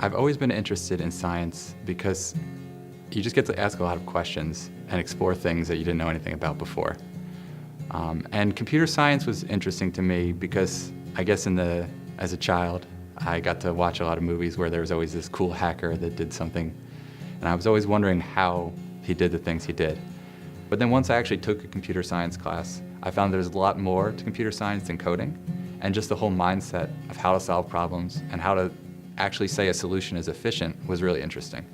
I've always been interested in science because you just get to ask a lot of questions and explore things that you didn't know anything about before. And computer science was interesting to me because I guess as a child, I got to watch a lot of movies where there was always this cool hacker that did something, and I was always wondering how he did the things he did. But then once I actually took a computer science class, I found there's a lot more to computer science than coding, and just the whole mindset of how to solve problems and how to actually say a solution is efficient was really interesting.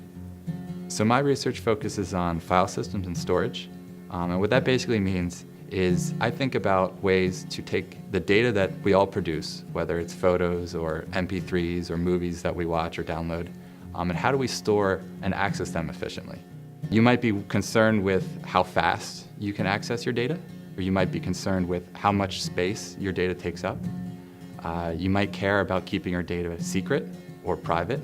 So my research focuses on file systems and storage, and what that basically means is I think about ways to take the data that we all produce, whether it's photos or MP3s or movies that we watch or download, and how do we store and access them efficiently. You might be concerned with how fast you can access your data, or you might be concerned with how much space your data takes up. You might care about keeping your data secret or private,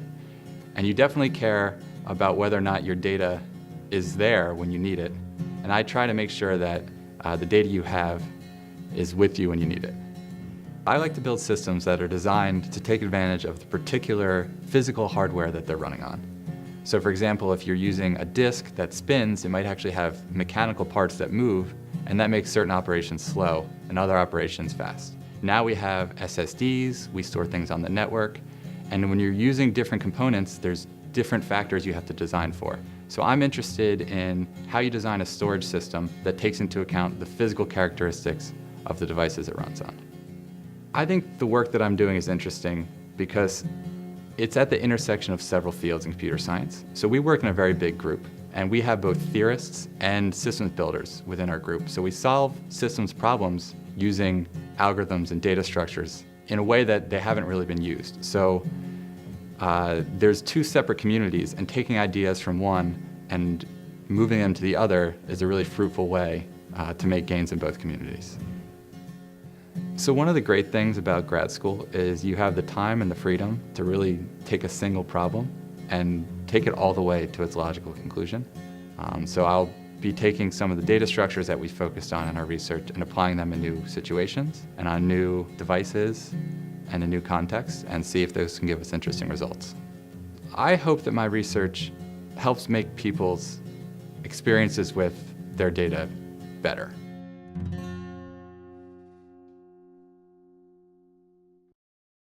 and you definitely care about whether or not your data is there when you need it. And I try to make sure that the data you have is with you when you need it. I like to build systems that are designed to take advantage of the particular physical hardware that they're running on. So for example, if you're using a disk that spins, it might actually have mechanical parts that move, and that makes certain operations slow and other operations fast. Now we have SSDs, we store things on the network, and when you're using different components, there's different factors you have to design for. So I'm interested in how you design a storage system that takes into account the physical characteristics of the devices it runs on. I think the work that I'm doing is interesting because it's at the intersection of several fields in computer science. So we work in a very big group, and we have both theorists and systems builders within our group. So we solve systems problems using algorithms and data structures in a way that they haven't really been used. So there's two separate communities, and taking ideas from one and moving them to the other is a really fruitful way to make gains in both communities. So one of the great things about grad school is you have the time and the freedom to really take a single problem and take it all the way to its logical conclusion. So I'll be taking some of the data structures that we focused on in our research and applying them in new situations and on new devices and in new contexts, and see if those can give us interesting results. I hope that my research helps make people's experiences with their data better.